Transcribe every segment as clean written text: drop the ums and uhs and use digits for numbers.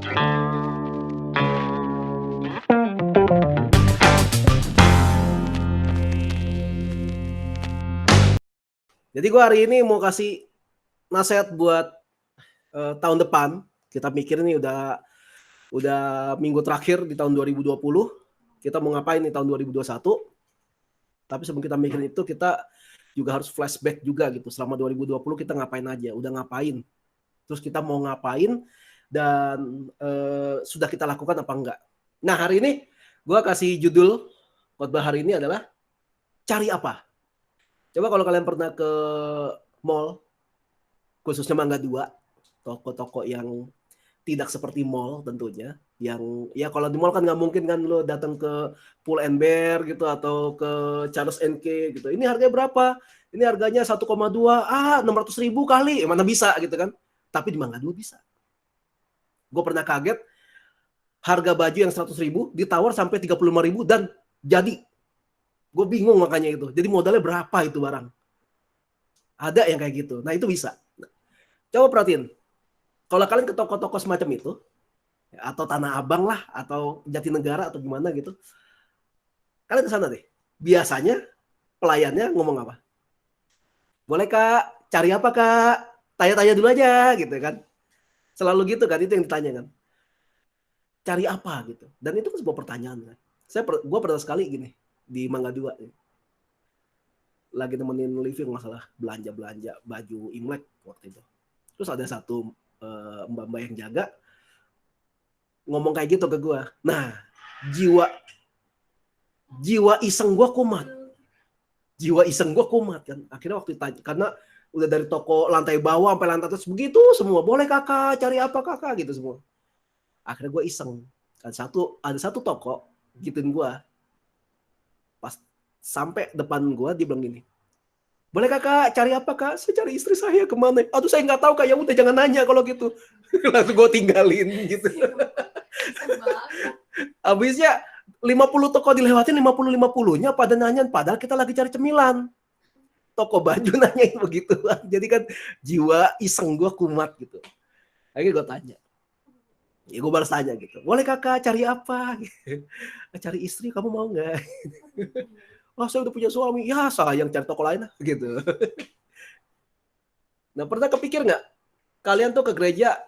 Jadi gue hari ini mau kasih nasihat buat tahun depan. Kita mikir nih udah minggu terakhir di tahun 2020. Kita mau ngapain nih tahun 2021. Tapi sebelum kita mikirin itu, kita juga harus flashback juga gitu. Selama 2020 kita ngapain aja, udah ngapain. Terus kita mau ngapain dan sudah kita lakukan apa enggak. Nah hari ini gue kasih judul khotbah hari ini adalah cari apa. Coba kalau kalian pernah ke mall, khususnya Mangga 2, toko-toko yang tidak seperti mall tentunya, yang ya kalau di mall kan nggak mungkin kan lo datang ke Pull and Bear gitu atau ke Charles and Kay gitu. Ini harganya berapa? Ini harganya 1,2, 600.000 kali, mana bisa gitu kan? Tapi di Mangga 2 bisa. Gue pernah kaget, harga baju yang 100.000 ditawar sampai 35.000 dan jadi. Gue bingung makanya itu. Jadi modalnya berapa itu barang? Ada yang kayak gitu. Nah itu bisa. Coba perhatiin. Kalau kalian ke toko-toko semacam itu, atau Tanah Abang lah, atau Jatinegara, atau gimana gitu, kalian ke sana deh. Biasanya pelayannya ngomong apa? Boleh kak, cari apa kak? Tanya-tanya dulu aja gitu kan. Selalu gitu kan, itu yang ditanya kan. Cari apa gitu. Dan itu kan sebuah pertanyaan kan. Gue pernah sekali gini, di Mangga 2. Lagi nemenin living masalah belanja-belanja baju Imlek waktu itu. Terus ada satu mbak-mbak yang jaga ngomong kayak gitu ke gue. Nah, jiwa iseng gue kumat. Jiwa iseng gue kumat kan. Akhirnya waktu ditanya, karena udah dari toko lantai bawah sampai lantai atas begitu semua. Boleh kakak, cari apa kakak gitu semua. Akhirnya gue iseng. Kan ada satu toko gituin gue. Pas sampai depan gue dia bilang gini. Boleh kakak cari apa kak? Saya cari istri saya kemana? Aduh saya nggak tahu kak, ya udah jangan nanya kalau gitu. Langsung gue tinggalin gitu. Habisnya 50 toko dilewatin, 50-50-nya pada nanya, padahal kita lagi cari cemilan. Toko baju nanyain begitu. Jadi kan jiwa iseng gue kumat gitu. Akhirnya gue tanya. Ya gue balas tanya gitu. Boleh kakak cari apa? Cari istri, kamu mau nggak? Oh saya udah punya suami. Ya sayang cari toko lain gitu. Nah pernah kepikir nggak? Kalian tuh ke gereja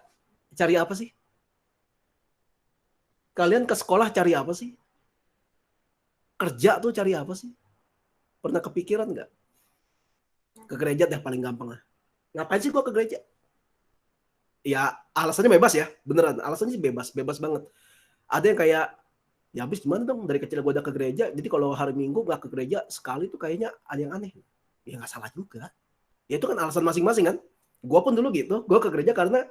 cari apa sih? Kalian ke sekolah cari apa sih? Kerja tuh cari apa sih? Pernah kepikiran nggak? Ke gereja deh paling gampang lah. Ngapain sih gue ke gereja? Ya alasannya bebas ya, beneran. Alasannya sih bebas banget. Ada yang kayak, ya habis gimana dong dari kecil gue udah ke gereja, jadi kalau hari Minggu nggak ke gereja sekali tuh kayaknya ada yang aneh. Ya nggak salah juga. Ya itu kan alasan masing-masing kan. Gue pun dulu gitu, gue ke gereja karena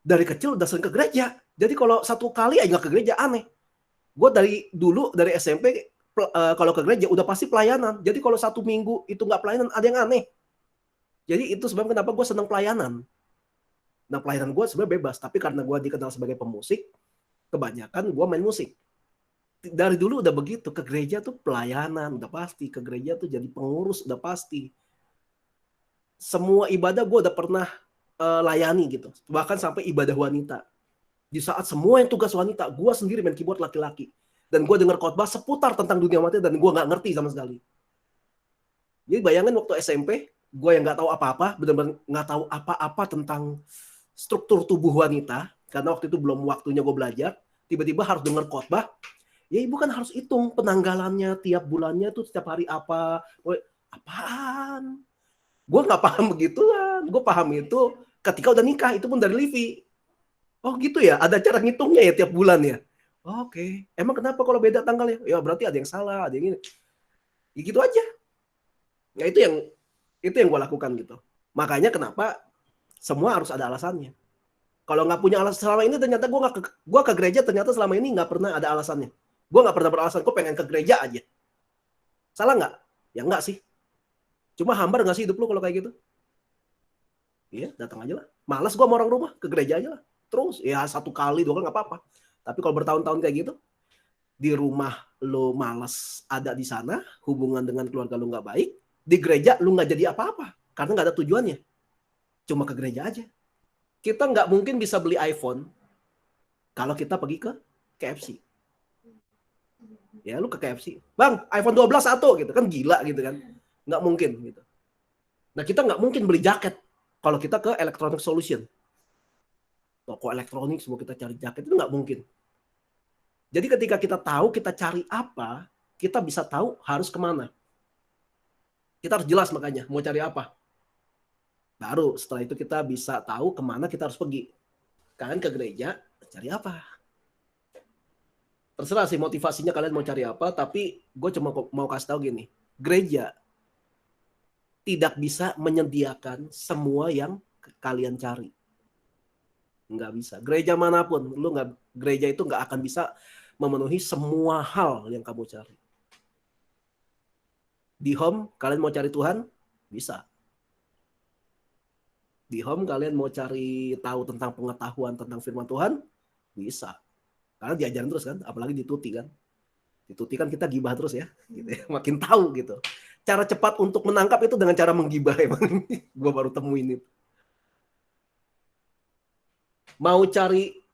dari kecil udah sering ke gereja. Jadi kalau satu kali aja nggak ke gereja aneh. Gue dari SMP kalau ke gereja udah pasti pelayanan. Jadi kalau satu minggu itu nggak pelayanan ada yang aneh. Jadi itu sebabnya kenapa gue senang pelayanan. Nah pelayanan gue sebenarnya bebas, tapi karena gue dikenal sebagai pemusik, kebanyakan gue main musik. Dari dulu udah begitu, ke gereja tuh pelayanan udah pasti, ke gereja tuh jadi pengurus udah pasti. Semua ibadah gue udah pernah layani gitu, bahkan sampai ibadah wanita. Di saat semua yang tugas wanita, gue sendiri main keyboard laki-laki. Dan gue dengar khotbah seputar tentang dunia mati dan gue nggak ngerti sama sekali. Jadi bayangin waktu SMP, gue yang nggak tahu apa-apa, benar-benar nggak tahu apa-apa tentang struktur tubuh wanita, karena waktu itu belum waktunya gue belajar, tiba-tiba harus dengar khotbah, ya ibu kan harus hitung penanggalannya tiap bulannya tuh setiap hari apa, apaan? Gue nggak paham begituan, gue paham itu ketika udah nikah, itu pun dari Livi. Oh gitu ya, ada cara ngitungnya ya tiap bulan ya. Oke, emang kenapa kalau beda tanggalnya? Ya berarti ada yang salah, ada yang ini. Ya, gitu aja. Ya itu yang gue lakukan gitu. Makanya kenapa semua harus ada alasannya. Kalau nggak punya alasan selama ini, ternyata gue ke gereja ternyata selama ini nggak pernah ada alasannya. Gue nggak pernah beralasan, gue pengen ke gereja aja. Salah nggak? Ya nggak sih. Cuma hambar nggak sih hidup lu kalau kayak gitu? Iya, datang aja lah. Malas gue sama orang rumah, ke gereja aja lah. Terus, ya 1 kali 2 kali nggak apa-apa. Tapi kalau bertahun-tahun kayak gitu, di rumah lu malas ada di sana, hubungan dengan keluarga lu nggak baik, di gereja lu nggak jadi apa-apa. Karena nggak ada tujuannya. Cuma ke gereja aja. Kita nggak mungkin bisa beli iPhone Kalau kita pergi ke KFC. Ya lu ke KFC, bang iPhone 12 satu gitu kan, gila gitu kan, nggak mungkin gitu. Nah kita nggak mungkin beli jaket kalau kita ke electronic solution, toko elektronik semua kita cari jaket, itu nggak mungkin. Jadi ketika kita tahu kita cari apa, kita bisa tahu harus kemana. Kita harus jelas makanya mau cari apa. Baru setelah itu kita bisa tahu kemana kita harus pergi. Kalian ke gereja cari apa? Terserah sih motivasinya kalian mau cari apa, tapi gue cuma mau kasih tahu gini, gereja tidak bisa menyediakan semua yang kalian cari. Nggak bisa. Gereja manapun, gereja itu nggak akan bisa memenuhi semua hal yang kamu cari. Di home, kalian mau cari Tuhan? Bisa. Di home, kalian mau cari tahu tentang pengetahuan tentang firman Tuhan? Bisa. Karena diajarin terus kan, apalagi di Tuti kan. Di Tuti kan kita gibah terus ya, gitu ya. Makin tahu gitu. Cara cepat untuk menangkap itu dengan cara menggibah emang. Gue baru temuin itu. Mau cari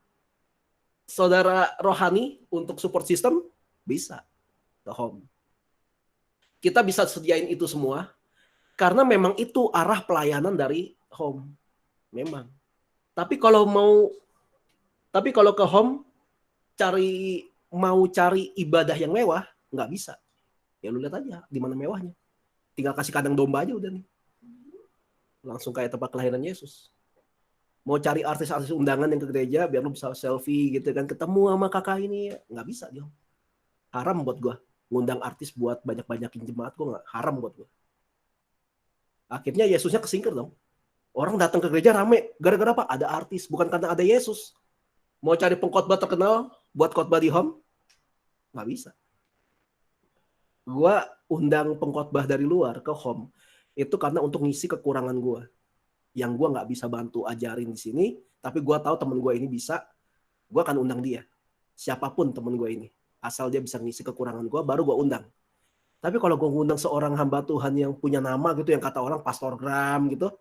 saudara rohani untuk support system? Bisa. Ke home. Kita bisa sediain itu semua, karena memang itu arah pelayanan dari home. Memang. Tapi kalau ke home, mau cari ibadah yang mewah, nggak bisa. Ya lu lihat aja di mana mewahnya. Tinggal kasih kandang domba aja udah nih. Langsung kayak tempat kelahiran Yesus. Mau cari artis-artis undangan yang ke gereja biar lu bisa selfie gitu kan, ketemu sama kakak ini, nggak bisa dia. Haram buat gua. Ngundang artis buat banyak-banyakin jemaat, gua nggak, haram buat gua. Akhirnya Yesusnya kesingkir dong. Orang datang ke gereja rame, gara-gara apa? Ada artis, bukan karena ada Yesus. Mau cari pengkhotbah terkenal buat khotbah di home? Nggak bisa. Gua undang pengkhotbah dari luar ke home itu karena untuk ngisi kekurangan gua, yang gua nggak bisa bantu ajarin di sini, tapi gua tahu temen gua ini bisa, gua akan undang dia. Siapapun temen gua ini, asal dia bisa ngisi kekurangan gua, baru gua undang. Tapi kalau gua ngundang seorang hamba Tuhan yang punya nama gitu, yang kata orang Pastor Gram gitu,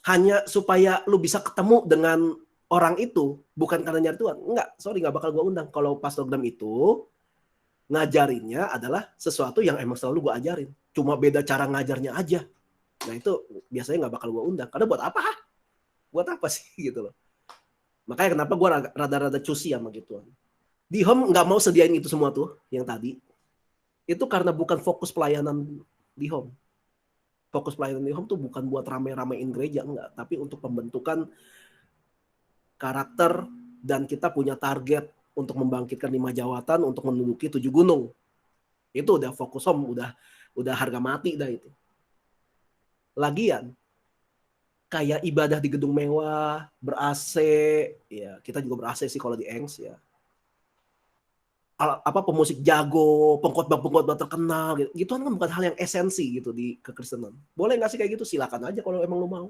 hanya supaya lu bisa ketemu dengan orang itu, bukan karena nyari Tuhan. Enggak, sorry, nggak bakal gue undang. Kalau Pastor Gram itu, ngajarinnya adalah sesuatu yang emang selalu gue ajarin. Cuma beda cara ngajarnya aja. Nah itu biasanya nggak bakal gue undang. Karena buat apa? Buat apa sih gitu loh. Makanya kenapa gue rada-rada cusi sama gituan. Di home nggak mau sediain itu semua tuh, yang tadi. Itu karena bukan fokus pelayanan di home. Fokus pelayanan di home tuh bukan buat rame-ramein gereja, enggak. Tapi untuk pembentukan karakter, dan kita punya target untuk membangkitkan 5 jawatan untuk menduduki 7 gunung. Itu udah fokus home, udah harga mati dah itu. Lagian kayak ibadah di gedung mewah, ber-AC, ya kita juga ber-AC sih kalau di Engs ya. Pemusik jago, pengkhotbah terkenal gitu. Gitu kan bukan hal yang esensi gitu di kekristenan. Boleh nggak sih kayak gitu? Silakan aja kalau emang lu mau.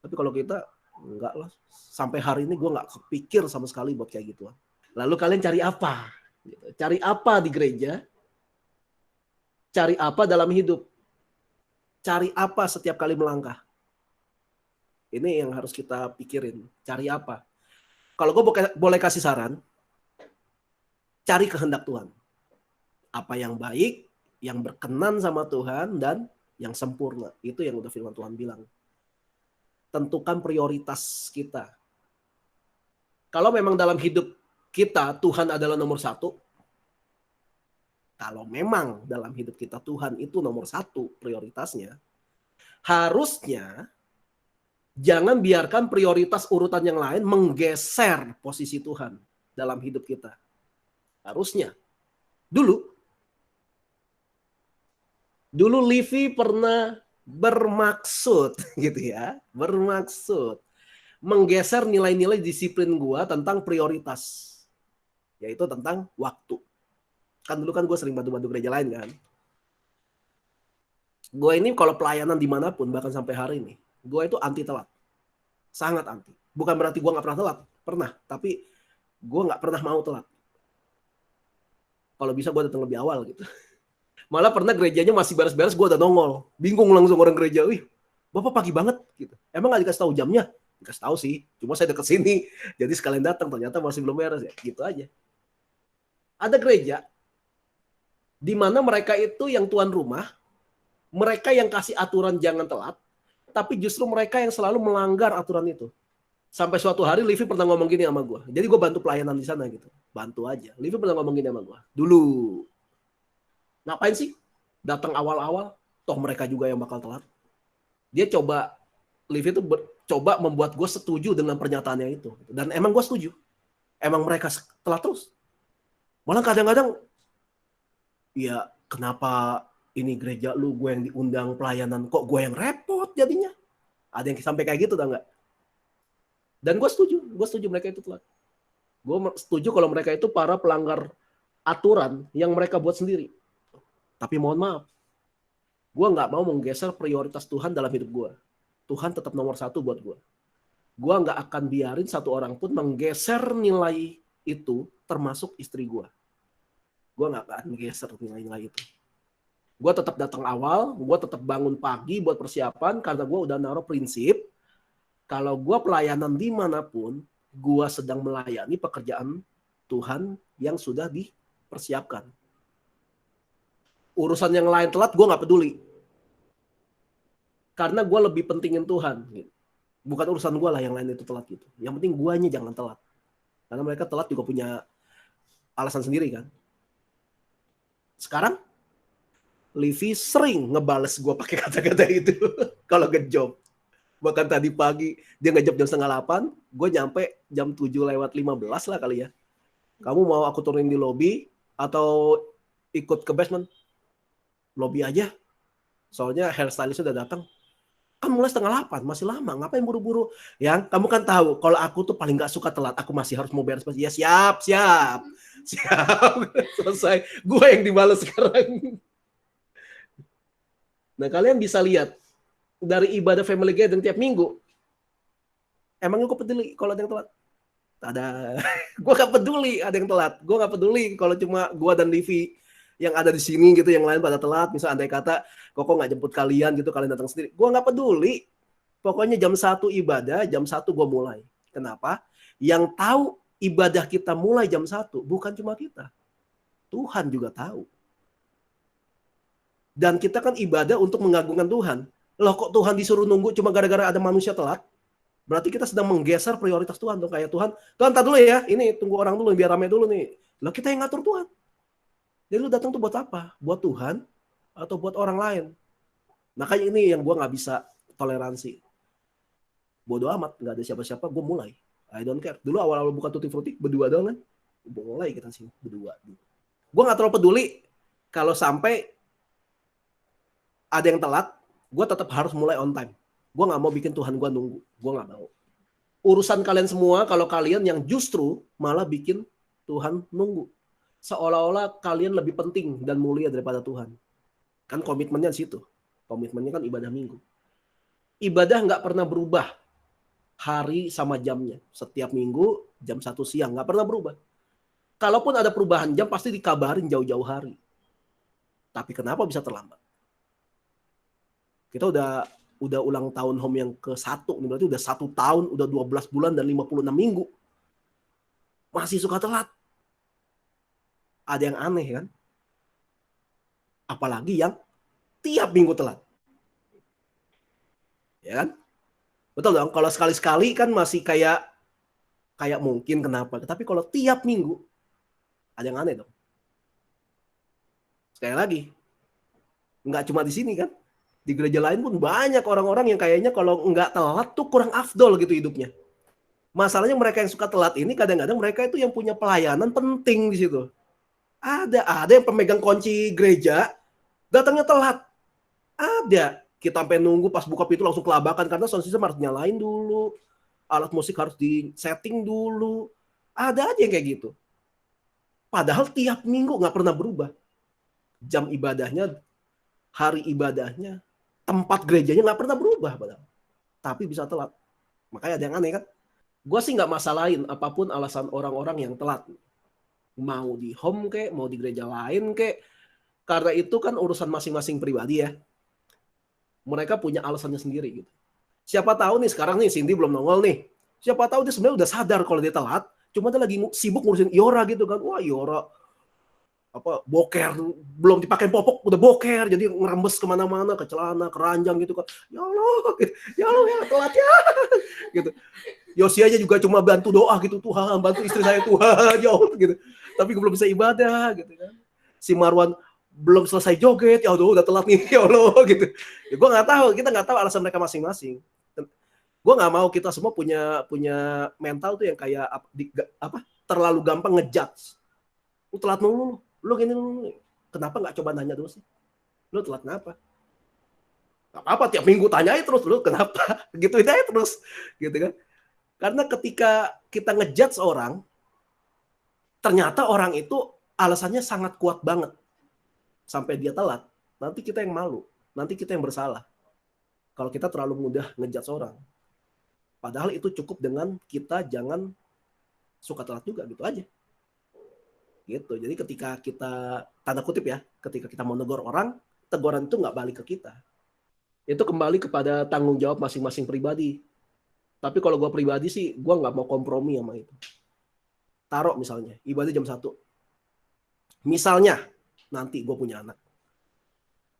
Tapi kalau kita enggak lah. Sampai hari ini gue nggak kepikir sama sekali buat kayak gitu. Lalu kalian cari apa? Cari apa di gereja? Cari apa dalam hidup? Cari apa setiap kali melangkah? Ini yang harus kita pikirin. Cari apa? Kalau gue boleh kasih saran, cari kehendak Tuhan. Apa yang baik, yang berkenan sama Tuhan, dan yang sempurna. Itu yang udah firman Tuhan bilang. Tentukan prioritas kita. Kalau memang dalam hidup kita Tuhan adalah nomor 1, kalau memang dalam hidup kita Tuhan itu nomor 1 prioritasnya, harusnya jangan biarkan prioritas urutan yang lain menggeser posisi Tuhan dalam hidup kita. Harusnya. Dulu Livi pernah bermaksud gitu ya, bermaksud menggeser nilai-nilai disiplin gua tentang prioritas, yaitu tentang waktu. Kan dulu kan gue sering bantu-bantu gereja lain kan. Gue ini kalau pelayanan dimanapun, bahkan sampai hari ini, gue itu anti telat, sangat anti. Bukan berarti gue nggak pernah telat, pernah, tapi gue nggak pernah mau telat. Kalau bisa gue datang lebih awal gitu. Malah pernah gerejanya masih beres-beres, gue udah nongol, bingung langsung orang gereja, wih, bapak pagi banget gitu. Emang nggak dikasih tahu jamnya? Kasih tahu sih, cuma saya deket sini, jadi sekalian datang, ternyata masih belum beres ya, gitu aja. Ada gereja di mana mereka itu yang tuan rumah, mereka yang kasih aturan jangan telat, tapi justru mereka yang selalu melanggar aturan itu. Sampai suatu hari Livi pernah ngomong gini sama gue. Jadi gue bantu pelayanan di sana gitu. Bantu aja. Livi pernah ngomong gini sama gue. Dulu. Ngapain sih? Datang awal-awal. Toh mereka juga yang bakal telat. Dia coba. Livi itu coba membuat gue setuju dengan pernyataannya itu. Dan emang gue setuju. Emang mereka telat terus. Malah kadang-kadang. Ya kenapa ini gereja lu gue yang diundang pelayanan. Kok gue yang repot jadinya. Ada yang sampai kayak gitu tau gak? Dan gue setuju mereka itu telat. Gue setuju kalau mereka itu para pelanggar aturan yang mereka buat sendiri. Tapi mohon maaf, gue nggak mau menggeser prioritas Tuhan dalam hidup gue. Tuhan tetap nomor satu buat gue. Gue nggak akan biarin satu orang pun menggeser nilai itu, termasuk istri gue. Gue nggak akan menggeser nilai-nilai itu. Gue tetap datang awal, gue tetap bangun pagi buat persiapan, karena gue udah naruh prinsip, kalau gue pelayanan dimanapun, gue sedang melayani pekerjaan Tuhan yang sudah dipersiapkan. Urusan yang lain telat, gue nggak peduli. Karena gue lebih pentingin Tuhan. Bukan urusan gue lah yang lain itu telat gitu. Yang penting guanya jangan telat. Karena mereka telat juga punya alasan sendiri kan. Sekarang, Livi sering ngebales gue pakai kata-kata itu kalau ngejob. Bahkan tadi pagi dia ngejob jam 7:30, gue nyampe jam 7:15 lah kali ya. Kamu mau aku turunin di lobi atau ikut ke basement? Lobi aja. Soalnya hairstylist udah datang. Kan mulai 7:30, masih lama. Ngapain buru-buru? Yang kamu kan tahu, kalau aku tuh paling gak suka telat. Aku masih harus mau beres. Ya siap. Selesai. Gue yang dibalas sekarang. Nah kalian bisa lihat dari ibadah family gathering tiap minggu. Emangnya gue peduli kalau ada yang telat? Ada. Gue gak peduli ada yang telat. Gue gak peduli kalau cuma gue dan Livi yang ada di sini gitu, yang lain pada telat. Misal andai kata Koko gak jemput kalian gitu, kalian datang sendiri. Gue gak peduli. Pokoknya jam 1 ibadah, jam 1 gue mulai. Kenapa? Yang tahu ibadah kita mulai jam 1 bukan cuma kita. Tuhan juga tahu. Dan kita kan ibadah untuk mengagungkan Tuhan. Loh kok Tuhan disuruh nunggu cuma gara-gara ada manusia telat? Berarti kita sedang menggeser prioritas Tuhan tuh, kayak Tuhan tar dulu ya, ini tunggu orang dulu biar ramai dulu nih. Lah kita yang ngatur Tuhan. Jadi lu datang tuh buat apa? Buat Tuhan atau buat orang lain? Makanya ini yang gue nggak bisa toleransi. Bodoh amat, nggak ada siapa-siapa, gue mulai. I don't care. Dulu awal-awal buka Tutti Frutti berdua doang kan, mulai kita sih berdua. Gue nggak terlalu peduli kalau sampai ada yang telat, gue tetap harus mulai on time. Gue gak mau bikin Tuhan gue nunggu. Gue gak mau. Urusan kalian semua kalau kalian yang justru malah bikin Tuhan nunggu. Seolah-olah kalian lebih penting dan mulia daripada Tuhan. Kan komitmennya di situ. Komitmennya kan ibadah minggu. Ibadah gak pernah berubah hari sama jamnya. Setiap minggu jam 1 siang. Gak pernah berubah. Kalaupun ada perubahan jam pasti dikabarin jauh-jauh hari. Tapi kenapa bisa terlambat? Kita udah ulang tahun home yang ke-1, berarti udah 1 tahun, udah 12 bulan dan 56 minggu. Masih suka telat. Ada yang aneh kan? Apalagi yang tiap minggu telat. Ya kan? Betul dong, kalau sekali-sekali kan masih kayak mungkin kenapa. Tapi kalau tiap minggu, ada yang aneh dong. Sekali lagi, nggak cuma di sini kan? Di gereja lain pun banyak orang-orang yang kayaknya kalau nggak telat tuh kurang afdol gitu hidupnya. Masalahnya mereka yang suka telat ini kadang-kadang mereka itu yang punya pelayanan penting di situ. Ada yang pemegang kunci gereja datangnya telat. Ada. Kita sampai nunggu pas buka pintu langsung kelabakan karena sound system harus nyalain dulu. Alat musik harus di-setting dulu. Ada aja yang kayak gitu. Padahal tiap minggu nggak pernah berubah. Jam ibadahnya, hari ibadahnya, tempat gerejanya nggak pernah berubah padahal. Tapi bisa telat. Makanya ada yang aneh kan. Gue sih nggak masalahin apapun alasan orang-orang yang telat. Mau di home kek, mau di gereja lain kek. Karena itu kan urusan masing-masing pribadi ya. Mereka punya alasannya sendiri gitu. Siapa tahu nih sekarang nih Cindy belum nongol nih. Siapa tahu dia sebenarnya udah sadar kalau dia telat, cuma dia lagi sibuk ngurusin Iora gitu kan. Wah, Iora apa boker, belum dipakai popok udah boker, jadi ngerembes kemana-mana, ke celana, keranjang gitu kan. Ya Allah, gitu. Ya Allah ya telat ya, gitu. Yosi aja juga cuma bantu doa gitu, Tuhan bantu istri saya Tuhan, ya Allah gitu. Tapi gue belum bisa ibadah gitu kan. Si Marwan belum selesai joget, ya udah telat nih, ya Allah gitu. Ya, gue nggak tahu, kita nggak tahu alasan mereka masing-masing. Gue nggak mau kita semua punya mental tuh yang kayak apa terlalu gampang ngejudge. Lu telat mulu, lu gini, kenapa nggak coba nanya dulu sih? Lu telat kenapa? Gak apa-apa, tiap minggu tanyain terus, lu kenapa? Gitu aja terus, gitu kan? Karena ketika kita ngejudge orang, ternyata orang itu alasannya sangat kuat banget. Sampai dia telat, nanti kita yang malu, nanti kita yang bersalah. Kalau kita terlalu mudah ngejudge orang. Padahal itu cukup dengan kita jangan suka telat juga, gitu aja. Gitu. Jadi ketika kita, tanda kutip ya, ketika kita mau negor orang, teguran itu nggak balik ke kita. Itu kembali kepada tanggung jawab masing-masing pribadi. Tapi kalau gue pribadi sih, gue nggak mau kompromi sama itu. Taruh misalnya, ibadah jam 1. Misalnya, nanti gue punya anak.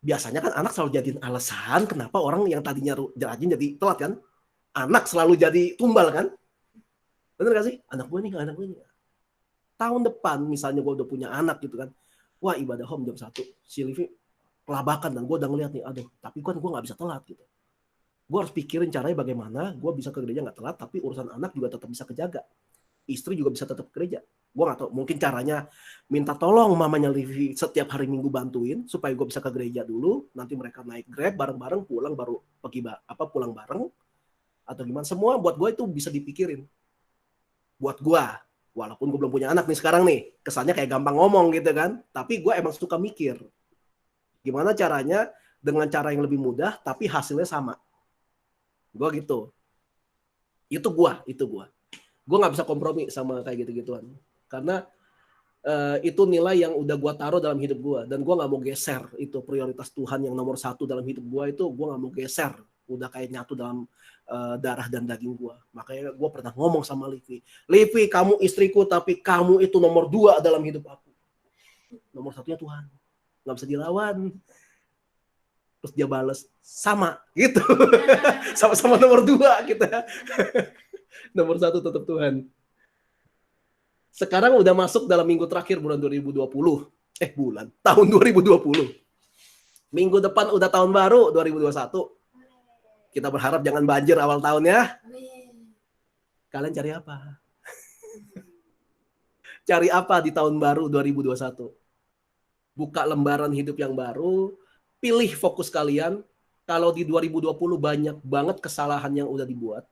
Biasanya kan anak selalu jadiin alasan kenapa orang yang tadinya rajin jadi telat kan. Anak selalu jadi tumbal kan. Bener gak sih? Anak gue nih. Tahun depan misalnya gue udah punya anak gitu kan. Wah ibadah home jam 1. Si Livi kelabakan dan gue udah ngeliat nih. Aduh tapi kan gue gak bisa telat gitu. Gue harus pikirin caranya bagaimana gue bisa ke gereja gak telat. Tapi urusan anak juga tetap bisa kejaga. Istri juga bisa tetap ke gereja. Gue gak tahu. Mungkin caranya minta tolong mamanya Livi setiap hari Minggu bantuin. Supaya gue bisa ke gereja dulu. Nanti mereka naik Grab bareng-bareng pulang baru pergi pulang bareng. Atau gimana. Semua buat gue itu bisa dipikirin. Buat gue. Walaupun gue belum punya anak nih sekarang nih. Kesannya kayak gampang ngomong gitu kan. Tapi gue emang suka mikir. Gimana caranya dengan cara yang lebih mudah tapi hasilnya sama. Gue gitu. Itu gue. Gue gak bisa kompromi sama kayak gitu-gituan. Karena itu nilai yang udah gue taruh dalam hidup gue. Dan gue gak mau geser. Itu prioritas Tuhan yang nomor 1 dalam hidup gue itu gue gak mau geser. Udah kayak nyatu dalam darah dan daging gue. Makanya gue pernah ngomong sama Livi. Livi, kamu istriku tapi kamu itu nomor 2 dalam hidup aku. Nomor 1-nya Tuhan. Gak bisa dilawan. Terus dia balas, sama gitu. Sama-sama nomor 2 kita. Nomor 1 tetap Tuhan. Sekarang udah masuk dalam minggu terakhir bulan 2020. Tahun 2020. Minggu depan udah tahun baru 2021. Kita berharap jangan banjir awal tahun ya. Kalian cari apa? Cari apa di tahun baru 2021? Buka lembaran hidup yang baru, pilih fokus kalian. Kalau di 2020 banyak banget kesalahan yang udah dibuat,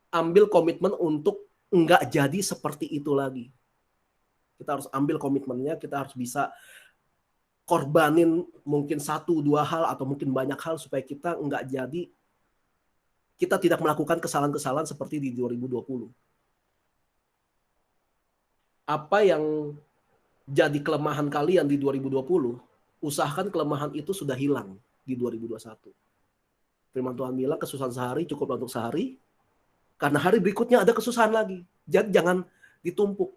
ambil komitmen untuk enggak jadi seperti itu lagi. Kita harus ambil komitmennya, kita harus bisa korbanin mungkin 1-2 hal atau mungkin banyak hal supaya kita enggak jadi, kita tidak melakukan kesalahan-kesalahan seperti di 2020. Apa yang jadi kelemahan kalian di 2020, usahakan kelemahan itu sudah hilang di 2021. Firman Tuhan bilang kesusahan sehari cukup untuk sehari, karena hari berikutnya ada kesusahan lagi. Jadi jangan ditumpuk.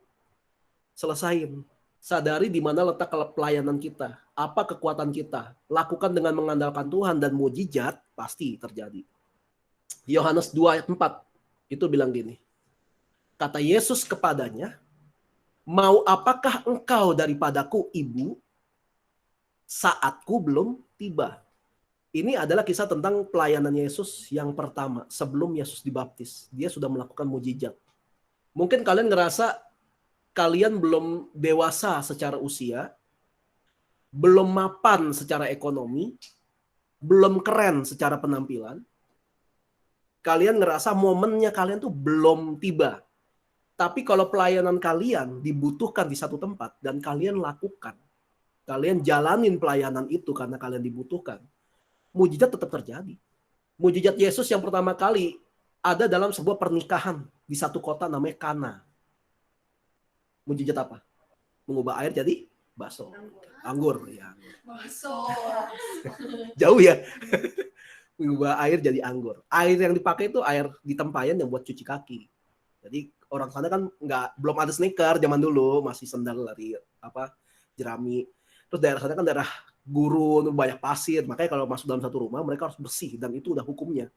Selesain. Sadari di mana letak pelayanan kita. Apa kekuatan kita. Lakukan dengan mengandalkan Tuhan dan mujizat pasti terjadi. Yohanes 2 ayat 4 itu bilang gini. Kata Yesus kepadanya, mau apakah engkau daripadaku ibu? Saatku belum tiba. Ini adalah kisah tentang pelayanan Yesus yang pertama. Sebelum Yesus dibaptis. Dia sudah melakukan mujizat. Mungkin kalian ngerasa kalian belum dewasa secara usia. Belum mapan secara ekonomi. Belum keren secara penampilan. Kalian ngerasa momennya kalian tuh belum tiba. Tapi kalau pelayanan kalian dibutuhkan di satu tempat dan kalian lakukan. Kalian jalanin pelayanan itu karena kalian dibutuhkan. Mujizat tetap terjadi. Mujizat Yesus yang pertama kali ada dalam sebuah pernikahan di satu kota namanya Kana. Mujizat apa? Mengubah air jadi bakso. Anggur. Ya. Bakso. Jauh ya. mengubah air jadi anggur. Air yang dipakai itu air di tempayan yang buat cuci kaki. Jadi orang sana kan belum ada sneaker zaman dulu, masih sendal dari jerami. Terus daerah sana kan daerah gurun, banyak pasir, makanya kalau masuk dalam satu rumah mereka harus bersih, dan itu udah hukumnya.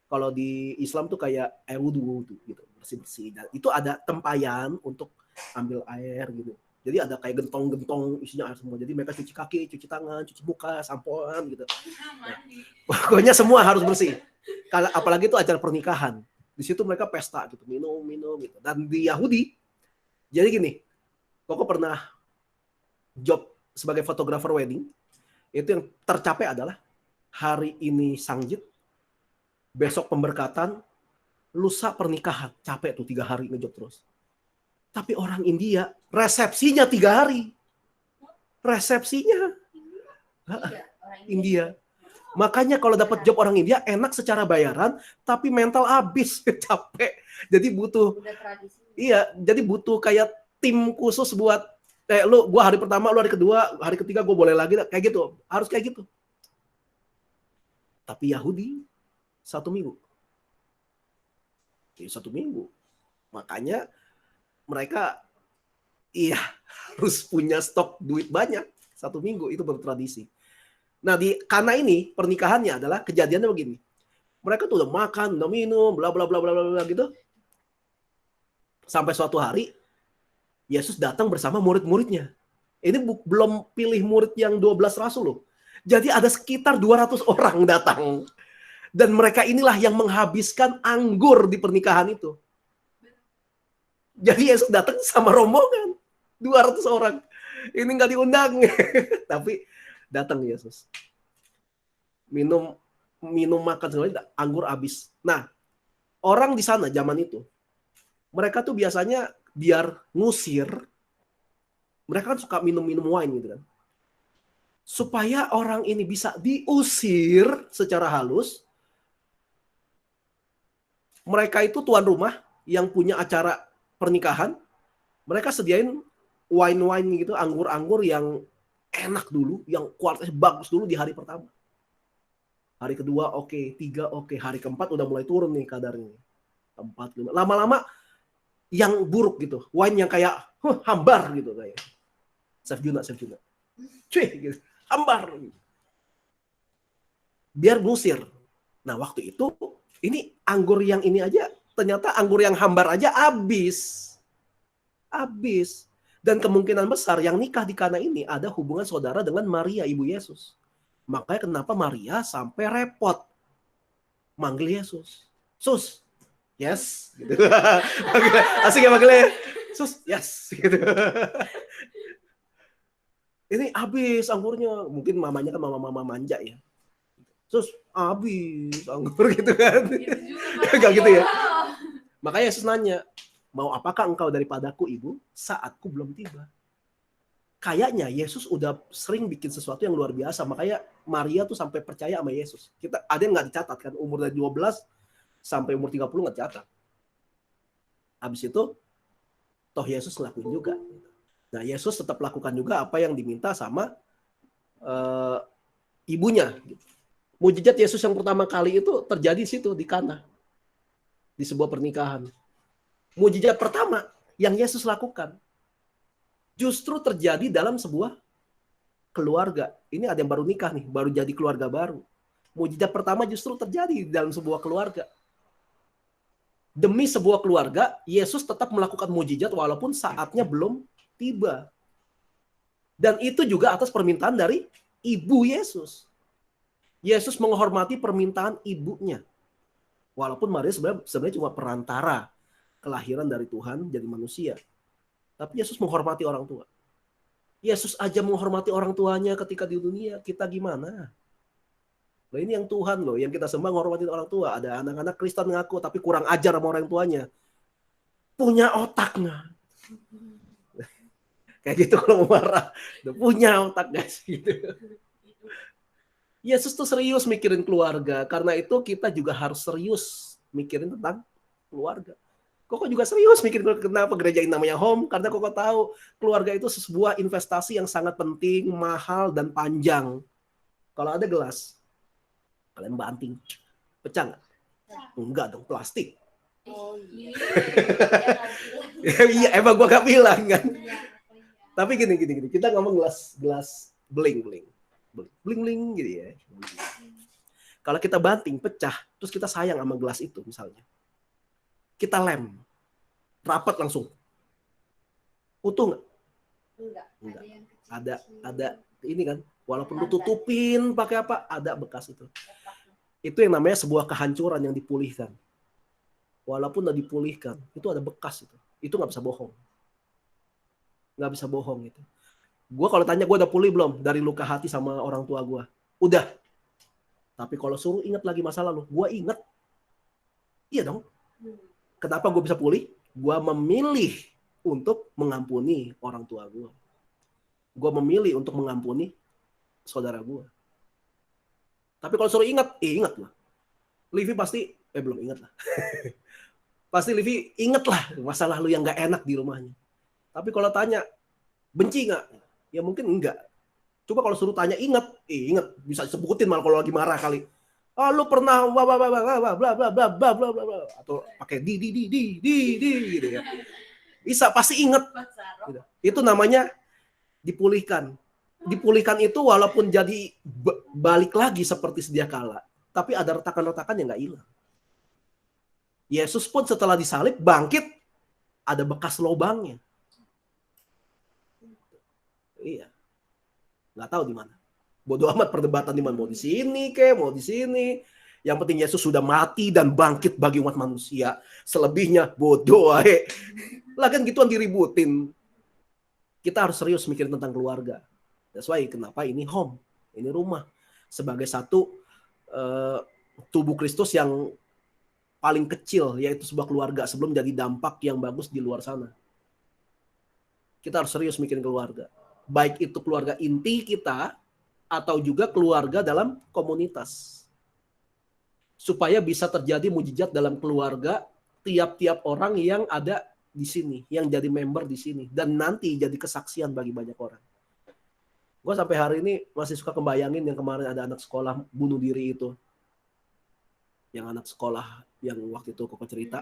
Kalau di Islam tuh kayak air wudhu gitu, bersih-bersih. Dan itu ada tempayan untuk ambil air gitu. Jadi ada kayak gentong-gentong isinya air semua. Jadi mereka cuci kaki, cuci tangan, cuci muka, sampoan gitu. Nah, pokoknya semua harus bersih. Kalau apalagi itu acara pernikahan. Di situ mereka pesta gitu, minum gitu. Dan di Yahudi, jadi gini, Koko pernah job sebagai fotografer wedding, itu yang tercapai adalah hari ini sangjit, besok pemberkatan, lusa pernikahan. Capek tuh 3 hari ngejob terus. Tapi orang India, resepsinya 3 hari. Resepsinya. India. Makanya kalau dapat job orang India, enak secara bayaran, tapi mental habis, capek. Jadi butuh, jadi butuh kayak tim khusus buat, gua hari pertama, lu hari kedua, hari ketiga gua boleh lagi, kayak gitu. Harus kayak gitu. Tapi Yahudi 1 minggu. 1 minggu. Makanya mereka harus punya stok duit banyak. 1 minggu itu baru tradisi. Nah di Kana ini pernikahannya adalah kejadiannya begini. Mereka tuh udah makan, udah minum, bla bla bla bla bla gitu. Sampai suatu hari Yesus datang bersama murid-muridnya. Ini belum pilih murid yang 12 rasul loh. Jadi ada sekitar 200 orang datang. Dan mereka inilah yang menghabiskan anggur di pernikahan itu. Jadi Yesus datang sama rombongan 200 orang. Ini nggak diundang. Tapi datang Yesus. Minum makan semuanya, anggur habis. Nah, orang di sana zaman itu, mereka tuh biasanya biar ngusir, mereka kan suka minum wine gitu kan. Supaya orang ini bisa diusir secara halus, mereka itu tuan rumah yang punya acara pernikahan, mereka sediain wine gitu, anggur-anggur yang enak dulu, yang kualitasnya bagus dulu di hari pertama. Hari kedua oke, 3 oke, hari keempat udah mulai turun nih kadarnya. 4, 5. Lama-lama yang buruk gitu, wine yang kayak hambar gitu kayak. Chef Juna. Cuy gitu, hambar. Biar ngusir. Nah, waktu itu ini anggur yang ini aja, ternyata anggur yang hambar aja habis. Dan kemungkinan besar yang nikah di Kana ini ada hubungan saudara dengan Maria, ibu Yesus. Makanya kenapa Maria sampai repot manggil Yesus. Sus, yes. Gitu. Asik ya manggilnya. Sus, yes. Gitu. Ini habis anggurnya. Mungkin mamanya kan mama-mama manja ya. Sus, habis anggur gitu kan. Gak gitu ya. Makanya Yesus nanya, mau apakah engkau daripadaku, ibu? Saatku belum tiba. Kayaknya Yesus udah sering bikin sesuatu yang luar biasa. Makanya Maria tuh sampai percaya sama Yesus. Ada yang nggak dicatat kan. Umur dari 12 sampai umur 30 nggak dicatat. Habis itu, toh Yesus ngelakuin juga. Nah, Yesus tetap lakukan juga apa yang diminta sama ibunya. Mujizat Yesus yang pertama kali itu terjadi di situ, di Kana. Di sebuah pernikahan. Mujizat pertama yang Yesus lakukan justru terjadi dalam sebuah keluarga. Ini ada yang baru nikah nih, baru jadi keluarga baru. Mujizat pertama justru terjadi dalam sebuah keluarga. Demi sebuah keluarga, Yesus tetap melakukan mujizat walaupun saatnya belum tiba. Dan itu juga atas permintaan dari ibu Yesus. Yesus menghormati permintaan ibunya. Walaupun Maria sebenarnya cuma perantara kelahiran dari Tuhan jadi manusia. Tapi Yesus menghormati orang tua. Yesus aja menghormati orang tuanya ketika di dunia. Kita gimana? Nah, ini yang Tuhan loh. Yang kita sembah menghormati orang tua. Ada anak-anak Kristen ngaku tapi kurang ajar sama orang tuanya. Punya otak nggak? Kayak gitu kalau mau marah. Punya otak guys. Gitu. Yesus tuh serius mikirin keluarga. Karena itu kita juga harus serius mikirin tentang keluarga. Koko juga serius mikir kenapa gereja ini namanya home, karena Koko tahu keluarga itu sebuah investasi yang sangat penting, mahal, dan panjang. Kalau ada gelas, Kalian banting, pecah nggak? Enggak dong, plastik. Oh iya. Iya, emang gua gak bilang kan. Tapi gini, kita ngomong gelas bling gitu ya. Kalau kita banting, pecah, terus kita sayang sama gelas itu misalnya. Kita lem, rapat langsung. Utuh nggak? Enggak. Ada ini kan, walaupun lu tutupin pakai apa, ada bekas itu. Itu yang namanya sebuah kehancuran yang dipulihkan. Walaupun udah dipulihkan, itu ada bekas itu. Itu nggak bisa bohong. Nggak bisa bohong itu. Gue kalau tanya gue udah pulih belum dari luka hati sama orang tua gue? Udah. Tapi kalau suruh ingat lagi masa lalu, gue ingat. Iya dong. Kenapa gue bisa pulih? Gue memilih untuk mengampuni orang tua gue. Gue memilih untuk mengampuni saudara gue. Tapi kalau suruh ingat, ingat lah. Livi pasti, belum ingat lah. Pasti Livi ingat lah masa lalu yang gak enak di rumahnya. Tapi kalau tanya, benci nggak? Ya mungkin enggak. Coba kalau suruh tanya ingat, ingat. Bisa disebutin malah kalau lagi marah kali. Ah, lu pernah bla bla bla bla bla bla bla bla bla bla, atau pakai di gitu ya. Bisa pasti ingat. Gitu. Itu namanya dipulihkan. Dipulihkan itu walaupun jadi balik lagi seperti sedia kala, tapi ada retakan-retakan yang nggak hilang. Yesus pun setelah disalib bangkit, ada bekas lubangnya. Iya, nggak tahu di mana. Bodoh amat perdebatan di mana, mau di sini ke, mau di sini. Yang penting Yesus sudah mati dan bangkit bagi umat manusia. Selebihnya bodoh aja. Lah kan gituan diributin. Kita harus serius mikirin tentang keluarga. That's why kenapa ini home, ini rumah. Sebagai satu tubuh Kristus yang paling kecil, yaitu sebuah keluarga sebelum jadi dampak yang bagus di luar sana. Kita harus serius mikirin keluarga. Baik itu keluarga inti kita, atau juga keluarga dalam komunitas. Supaya bisa terjadi mujizat dalam keluarga tiap-tiap orang yang ada di sini, yang jadi member di sini. Dan nanti jadi kesaksian bagi banyak orang. Gue sampai hari ini masih suka kebayangin yang kemarin ada anak sekolah bunuh diri itu. Yang anak sekolah yang waktu itu kok cerita.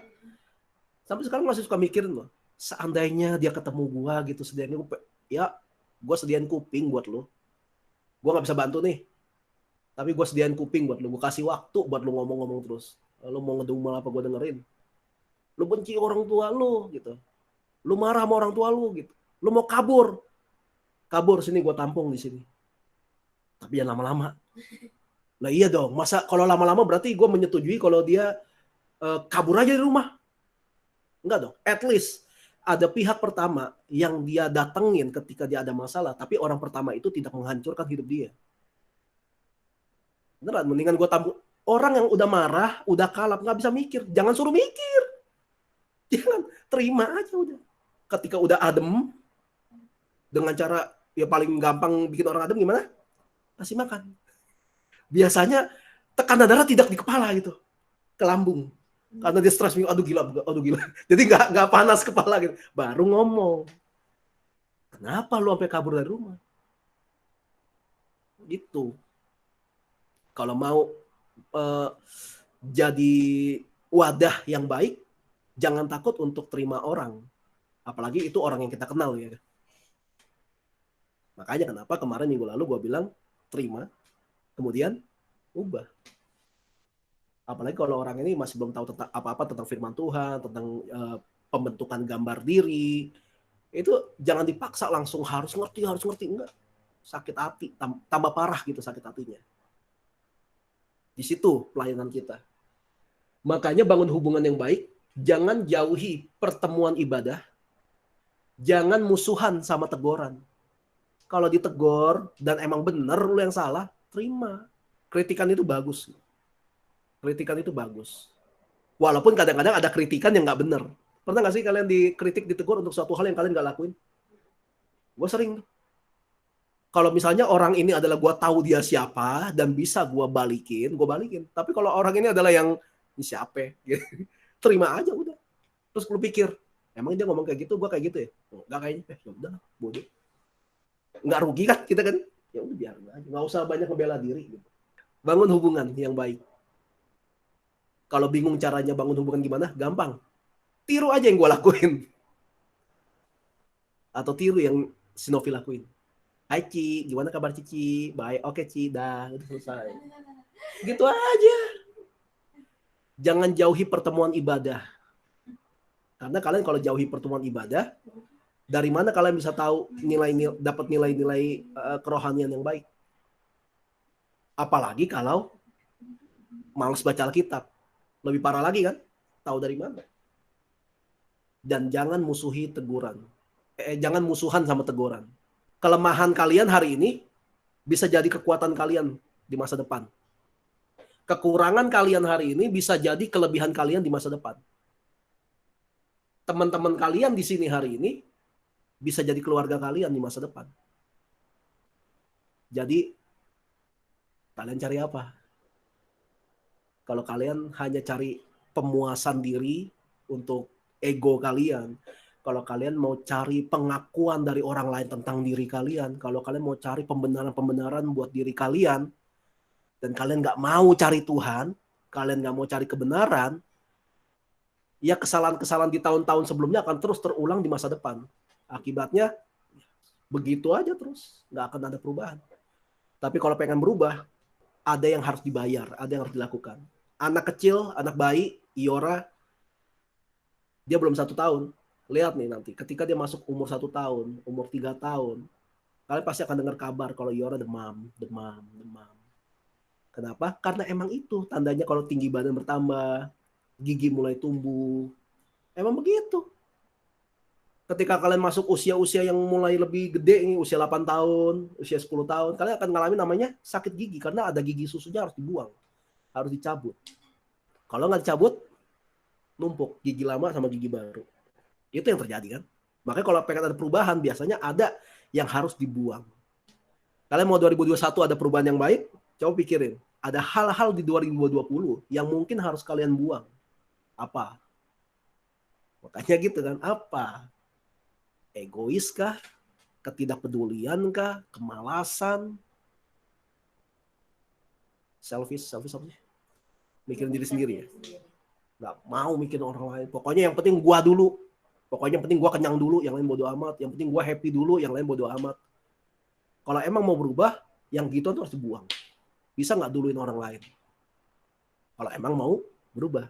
Sampai sekarang masih suka mikirin loh. Seandainya dia ketemu gue gitu, sediain ya gue sediain kuping buat lo. Gue gak bisa bantu nih. Tapi gue sediain kuping buat lo. Gue kasih waktu buat lo ngomong-ngomong terus. Lo mau ngedumel apa gue dengerin. Lo benci orang tua lo gitu. Lo marah sama orang tua lo gitu. Lo mau kabur. Kabur sini gue tampung di sini. Tapi jangan lama-lama. Lah iya dong. Masa kalau lama-lama berarti gue menyetujui kalau dia kabur aja di rumah. Enggak dong. At least ada pihak pertama yang dia datengin ketika dia ada masalah, tapi orang pertama itu tidak menghancurkan hidup dia. Beneran, mendingan gue tampung. Orang yang udah marah, udah kalap, nggak bisa mikir. Jangan suruh mikir. Jangan, terima aja udah. Ketika udah adem, dengan cara ya paling gampang bikin orang adem gimana? Kasih makan. Biasanya tekanan darah tidak di kepala gitu, ke lambung. Karena dia stres, aduh gila. Jadi nggak panas kepala gitu. Baru ngomong. Kenapa lu sampai kabur dari rumah? Gitu. Kalau mau jadi wadah yang baik, jangan takut untuk terima orang. Apalagi itu orang yang kita kenal ya. Makanya kenapa kemarin minggu lalu gue bilang terima, kemudian ubah. Apalagi kalau orang ini masih belum tahu tentang apa-apa tentang firman Tuhan, tentang pembentukan gambar diri, itu jangan dipaksa langsung harus ngerti, enggak. Sakit hati, tambah parah gitu sakit hatinya. Di situ pelayanan kita. Makanya bangun hubungan yang baik, jangan jauhi pertemuan ibadah, jangan musuhan sama teguran. Kalau ditegor dan emang benar lu yang salah, terima. Kritikan itu bagus. Kritikan itu bagus. Walaupun kadang-kadang ada kritikan yang nggak benar. Pernah nggak sih kalian dikritik, ditegur untuk suatu hal yang kalian nggak lakuin? Gue sering. Kalau misalnya orang ini adalah gue tahu dia siapa dan bisa gue balikin. Tapi kalau orang ini adalah yang ini siapa? Terima aja udah. Terus lu pikir, emang dia ngomong kayak gitu, gue kayak gitu ya? Nggak kayaknya. Ya udah, bodoh. Nggak rugi kan kita kan? Ya udah biarin aja. Nggak usah banyak ngebela diri gitu. Bangun hubungan yang baik. Kalau bingung caranya bangun hubungan gimana? Gampang. Tiru aja yang gue lakuin. Atau tiru yang si Novi lakuin. Hai Ci, gimana kabar Cici? Baik, oke Ci, dah, udah selesai. Gitu aja. Jangan jauhi pertemuan ibadah. Karena kalian kalau jauhi pertemuan ibadah, dari mana kalian bisa tahu dapat nilai-nilai kerohanian yang baik? Apalagi kalau malas baca Alkitab. Lebih parah lagi kan? Tahu dari mana? Dan jangan musuhi teguran. Jangan musuhan sama teguran. Kelemahan kalian hari ini bisa jadi kekuatan kalian di masa depan. Kekurangan kalian hari ini bisa jadi kelebihan kalian di masa depan. Teman-teman kalian di sini hari ini bisa jadi keluarga kalian di masa depan. Jadi kalian cari apa? Kalau kalian hanya cari pemuasan diri untuk ego kalian, kalau kalian mau cari pengakuan dari orang lain tentang diri kalian, kalau kalian mau cari pembenaran-pembenaran buat diri kalian, dan kalian nggak mau cari Tuhan, kalian nggak mau cari kebenaran, ya kesalahan-kesalahan di tahun-tahun sebelumnya akan terus terulang di masa depan. Akibatnya begitu aja terus, nggak akan ada perubahan. Tapi kalau pengen berubah, ada yang harus dibayar, ada yang harus dilakukan. Anak kecil, anak bayi, Iora, dia belum 1 tahun. Lihat nih nanti, ketika dia masuk umur 1 tahun, umur 3 tahun, kalian pasti akan dengar kabar kalau Iora demam. Kenapa? Karena emang itu tandanya kalau tinggi badan bertambah, gigi mulai tumbuh. Emang begitu. Ketika kalian masuk usia-usia yang mulai lebih gede, ini usia 8 tahun, usia 10 tahun, kalian akan mengalami namanya sakit gigi karena ada gigi susunya harus dibuang, harus dicabut. Kalau nggak dicabut, numpuk gigi lama sama gigi baru. Itu yang terjadi kan. Makanya kalau pengen ada perubahan, biasanya ada yang harus dibuang. Kalian mau 2021 ada perubahan yang baik, coba pikirin. Ada hal-hal di 2020 yang mungkin harus kalian buang. Apa? Makanya gitu kan, apa? Egois kah? Ketidakpedulian kah? Kemalasan? Selfish apa sih? Mikirin diri sendiri ya? Nggak mau mikirin orang lain. Pokoknya yang penting gua dulu. Pokoknya yang penting gua kenyang dulu, yang lain bodo amat. Yang penting gua happy dulu, yang lain bodo amat. Kalau emang mau berubah, yang gitu tuh harus dibuang. Bisa nggak duluin orang lain? Kalau emang mau berubah.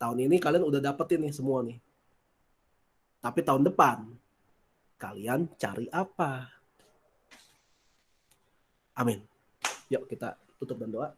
Tahun ini kalian udah dapetin nih semua nih. Tapi tahun depan, kalian cari apa? Amin. Yuk kita tutup dan doa.